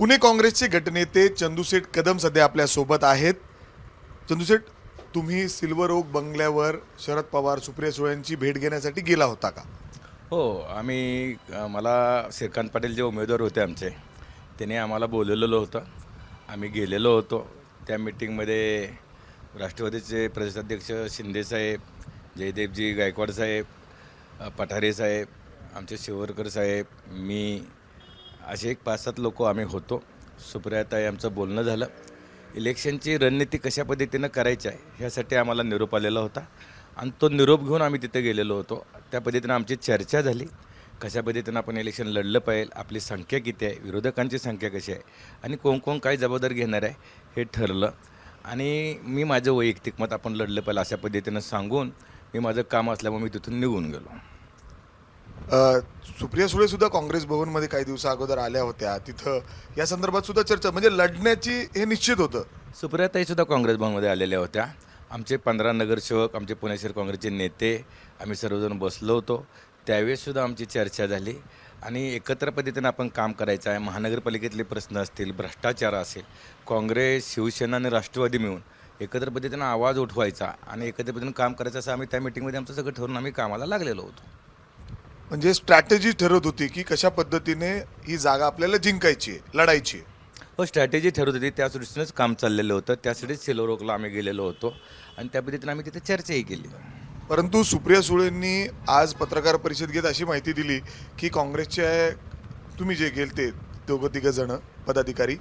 पुणे काँग्रेसचे गटनेते चंदूशेठ कदम सध्या आपल्या सोबत आहेत. चंदूशेठ, तुम्ही सिल्वर ओक बंगल्यावर शरद पवार सुप्रिया सुळेंची भेट घेण्यासाठी गेला होता का? हो, आम्ही मला श्रीकांत पाटील जे उमेदवार होते आमचे, त्यांनी आम्हाला बोलवलेलं होतं. आम्ही गेलेलो होतो. त्या मीटिंगमध्ये राष्ट्रवादीचे प्रदेशाध्यक्ष शिंदेसाहेब, जयदेवजी गायकवाड साहेब, पठारे साहेब, आमचे शिवरकर साहेब, मी असे एक 5-7 लोक आम्ही होतो. सुप्रियाताई आमचं बोलणं झालं. इलेक्शनची रणनीती कशा पद्धतीनं करायची आहे ह्यासाठी आम्हाला निरोप आलेला होता आणि तो निरोप घेऊन आम्ही तिथे गेलेलो होतो. त्या पद्धतीनं आमची चर्चा झाली. कशा पद्धतीनं आपण इलेक्शन लढलं पाहिजे, आपली संख्या किती आहे, विरोधकांची संख्या कशी आहे आणि कोण कोण काय जबाबदारी घेणार आहे हे ठरलं. आणि मी माझं वैयक्तिक मत आपण लढलं पाहिजे अशा पद्धतीनं सांगून मी माझं काम असल्यामुळे मी तिथून निघून गेलो. सुप्रिया सुळे सुद्धा काँग्रेस भवनमध्ये काही दिवसा अगोदर आल्या होत्या. तिथं या संदर्भात सुद्धा चर्चा, म्हणजे लढण्याची हे निश्चित होतं. सुप्रियाताईसुद्धा काँग्रेस भवनमध्ये आलेल्या होत्या. आमचे 15 नगरसेवक, आमचे पुणे शहर काँग्रेसचे नेते, आम्ही सर्वजण बसलो होतो. त्यावेळेससुद्धा आमची चर्चा झाली आणि एकत्र पद्धतीनं आपण काम करायचं आहे. महानगरपालिकेतले प्रश्न असतील, भ्रष्टाचार असेल, काँग्रेस, शिवसेना आणि राष्ट्रवादी मिळून एकत्र पद्धतीनं आवाज उठवायचा आणि एकत्र पद्धतीनं काम करायचं असं आम्ही त्या मिटिंगमध्ये आमचं सगळं ठरवून आम्ही कामाला लागलेलो होतो. म्हणजे स्ट्रॅटेजी ठरत होती की कशा पद्धतीने ही जागा आपल्याला जिंकायची आहे, लढायची आहे. हो, स्ट्रॅटेजी ठरवत होती. त्या दृष्टीनंच काम चाललेलं होतं. त्यासाठीच सिल्वर ओकला आम्ही गेलेलो होतो आणि त्या पद्धतीनं आम्ही तिथे चर्चाही केली. परंतु सुप्रिया सुळेंनी आज पत्रकार परिषद घेत अशी माहिती दिली की काँग्रेसचे तुम्ही जे गेलते दोघं तिघं जण पदाधिकारी,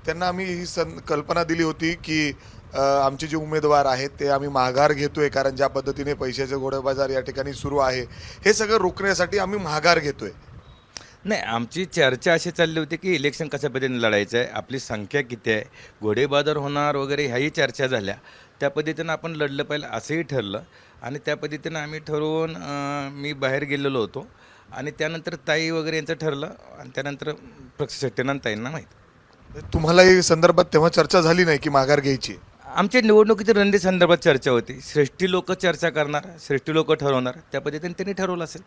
त्यांना आम्ही ही कल्पना दिली होती की आमचे जे उमेदवार आहेत ते आम्ही माघार घेतोय, कारण ज्या पद्धतीने पैशाचे घोडेबाजार या ठिकाणी सुरू आहे हे सगळं रोखण्यासाठी आम्ही माघार घेतोय. नाही, आमची चर्चा अशी चालली होती की इलेक्शन कशा पद्धतीने लढायचं आहे, आपली संख्या किती आहे, घोडेबाजार होणार वगैरे ह्याही चर्चा झाल्या. त्या पद्धतीनं आपण लढलं पाहिजे असंही ठरलं आणि त्या पद्धतीनं आम्ही ठरवून मी बाहेर गेलेलो होतो आणि त्यानंतर ताई वगैरे यांचं ठरलं आणि त्यानंतर प्रक्षेट्टेनं ताईंना माहीत. तुम्हाला या संदर्भात तेव्हा चर्चा झाली नाही की माघार घ्यायची? आमच्या निवडणुकीच्या रणनीती संदर्भात चर्चा होती. श्रेष्ठी लोक चर्चा करणार, श्रेष्ठी लोक ठरवणार, त्या पद्धतीने त्यांनी ठरवलं असेल.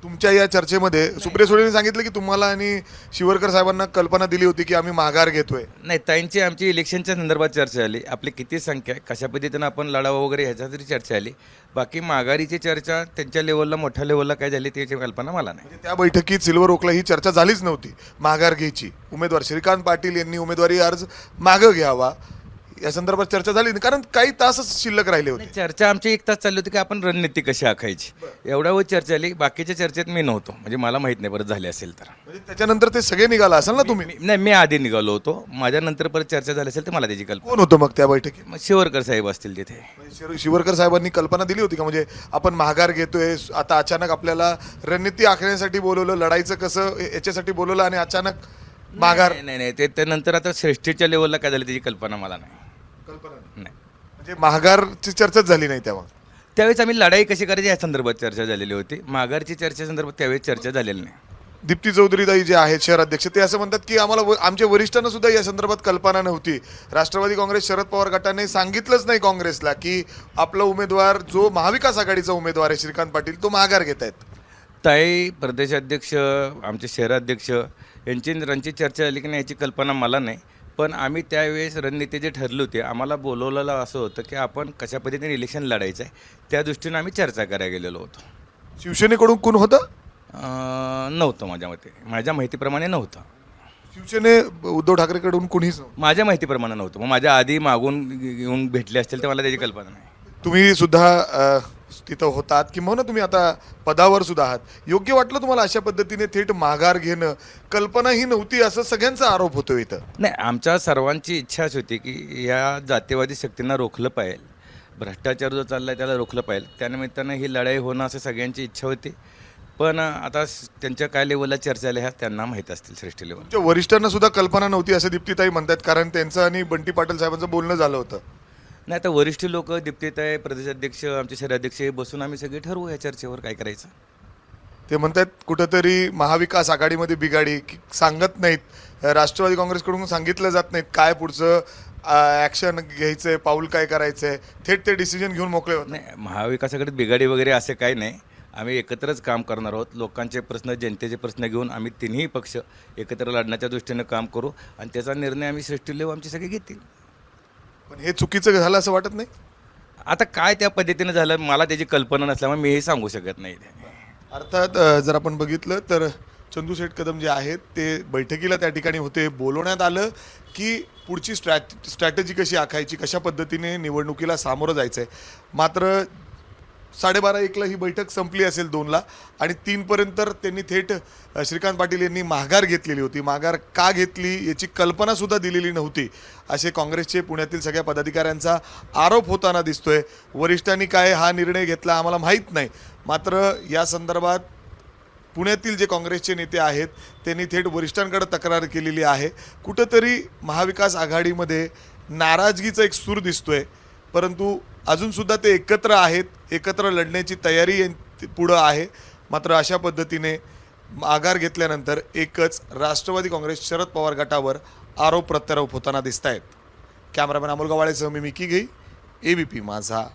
तुमच्या या चर्चेमध्ये सुप्रिया सुळेंनी सांगितलं की तुम्हाला आणि शिवरकर साहेबांना कल्पना दिली होती की आम्ही माघार घेतोय? नाही, ताईंची आमची इलेक्शनच्या संदर्भात चर्चा झाली. आपली किती संख्या आहे, कशा पद्धतीनं आपण लढावं वगैरे ह्याच्या तरी चर्चा झाली. बाकी माघारीची चर्चा त्यांच्या लेवलला, मोठ्या लेवलला काय झाली त्याची कल्पना मला नाही. म्हणजे त्या बैठकीत सिल्वर ओकला ही चर्चा झालीच नव्हती माघार घ्यायची. उमेदवार श्रीकांत पाटील यांनी उमेदवारी अर्ज मागं घ्यावा या संदर्भात चर्चा झाली नाही, कारण काही तासच शिल्लक राहिले होते. चर्चा आमची 1 तास चालली होती की आपण रणनीती कशी आखायची, एवढ्या वेळ चर्चा झाली. बाकीच्या चर्चेत मी नव्हतो, म्हणजे मला माहीत नाही परत झाली असेल तर. म्हणजे त्याच्यानंतर ते सगळे निघाला असेल ना तुम्ही? नाही, मी आधी निघालो होतो. माझ्यानंतर परत चर्चा झाली असेल तर मला त्याची कल्पना. कोण होतं मग त्या बैठकीत? मग शिवरकर साहेब असतील तिथे. म्हणजे शिवरकर साहेबांनी कल्पना दिली होती का, म्हणजे आपण माघार घेतोय, आता अचानक आपल्याला रणनीती आखण्यासाठी बोलवलं, लढायचं कसं याच्यासाठी बोलवलं आणि अचानक माघार? नाही, ते त्यानंतर आता श्रेष्ठीच्या लेवलला काय झालं त्याची कल्पना मला नाही. नाही, म्हणजे माघारची चर्चाच झाली नाही तेव्हा? त्यावेळेस आम्ही लढाई कशी करायची या संदर्भात चर्चा झालेली होती. माघारची चर्चा संदर्भात त्यावेळेस चर्चा झालेली नाही. दीप्ती चौधरीताई जे आहेत शहराध्यक्ष, ते असं म्हणतात की आम्हाला आमच्या वरिष्ठांना सुद्धा या संदर्भात कल्पना नव्हती. राष्ट्रवादी काँग्रेस शरद पवार गटाने सांगितलंच नाही काँग्रेसला की आपला उमेदवार जो महाविकास आघाडीचा उमेदवार आहे श्रीकांत पाटील तो माघार घेत आहेत. ताई, प्रदेशाध्यक्ष, आमचे शहराध्यक्ष यांची चर्चा झाली की नाही याची कल्पना मला नाही. पण आम्ही त्यावेळेस रणनीती जे ठरली होती, आम्हाला बोलवलेलं असं होतं की आपण कशा पद्धतीने इलेक्शन लढायचं आहे, त्या दृष्टीनं आम्ही चर्चा करायला गेलेलो होतो. शिवसेनेकडून कोण होतं? नव्हतं माझ्या मते, माझ्या माहितीप्रमाणे नव्हतं. शिवसेने उद्धव ठाकरेकडून कोणीच नव्हतं? माझ्या माहितीप्रमाणे नव्हतं. मग माझ्या आधी मागून येऊन भेटले असतील तर मला त्याची कल्पना नाही. तुम्ही सुद्धा तिथं होतात किंवा तुम्ही आता पदावर सुद्धा आहात, योग्य वाटलं तुम्हाला अशा पद्धतीने थेट माघार घेणं? कल्पना ही नव्हती असं सगळ्यांचा आरोप होतो इथं. नाही, आमच्या सर्वांची इच्छाच होती की या जातीवादी शक्तींना रोखलं पाहिजे, भ्रष्टाचार जो चालला आहे त्याला रोखलं पाहिजे. त्यानिमित्तानं ही लढाई होणं असं सगळ्यांची इच्छा होती. पण आता त्यांच्या काय लेवलला चर्चा आल्या ह्या त्यांना माहीत असतील. श्रेष्ठी लेवल तुमच्या वरिष्ठांना सुद्धा कल्पना नव्हती असं दीप्तीताई म्हणतात, कारण त्यांचं आणि बंटी पाटील साहेबांचं बोलणं झालं होतं. नाही, आता वरिष्ठ लोक, दीप्तीताई, प्रदेशाध्यक्ष, आमचे शहराध्यक्ष हे बसून आम्ही सगळे ठरवू या चर्चेवर काय करायचं. ते म्हणतात कुठंतरी महाविकास आघाडीमध्ये बिघाडी सांगत नाहीत, राष्ट्रवादी काँग्रेसकडून सांगितलं जात नाहीत काय पुढचं ॲक्शन घ्यायचंय, पाऊल काय करायचंय, थेट ते डिसिजन घेऊन मोकळे होत. नाही, महाविकासाकडे बिघाडी वगैरे असे काही नाही. आम्ही एकत्रच काम करणार आहोत. लोकांचे प्रश्न, जनतेचे प्रश्न घेऊन आम्ही तिन्ही पक्ष एकत्र लढण्याच्या दृष्टीनं काम करू आणि त्याचा निर्णय आम्ही श्रेष्ठी लेव आमचे सगळे घेतील. पण हे चुकीचं झालं असं वाटत नाही? आता काय त्या पद्धतीनं झालं मला त्याची कल्पना नसल्यामुळे मी हे सांगू शकत नाही. अर्थात जर आपण बघितलं तर चंदूशेठ कदम जे आहेत ते बैठकीला त्या ठिकाणी होते. बोलवण्यात आलं की पुढची स्ट्रॅटेजी कशी आखायची, कशा पद्धतीने निवडणुकीला सामोरं जायचं आहे. मात्र 12:30-1ला ही बैठक संपली असेल, 2ला, आणि 3पर्यंत त्यांनी थेट श्रीकांत पाटील यांनी माघार घेतलेली होती. माघार का घेतली याची कल्पनासुद्धा दिलेली नव्हती असे काँग्रेसचे पुण्यातील सगळ्या पदाधिकाऱ्यांचा आरोप होताना दिसतोय. वरिष्ठांनी काय हा निर्णय घेतला आम्हाला माहीत नाही. मात्र या संदर्भात पुण्यातील जे काँग्रेसचे नेते आहेत त्यांनी थेट वरिष्ठांकडे तक्रार केलेली आहे. कुठंतरी महाविकास आघाडीमध्ये नाराजगीचा एक सूर दिसतोय, परंतु अजूनसुद्धा ते एकत्र आहेत, एकत्र लढण्याची तयारी पुढं आहे. मात्र अशा पद्धतीने माघार घेतल्यानंतर एकच राष्ट्रवादी काँग्रेस शरद पवार गटावर आरोप प्रत्यारोप होताना दिसत आहेत. कॅमेरामॅन अमोल गवाळेसह मी मिकी घेई, ABP माझा.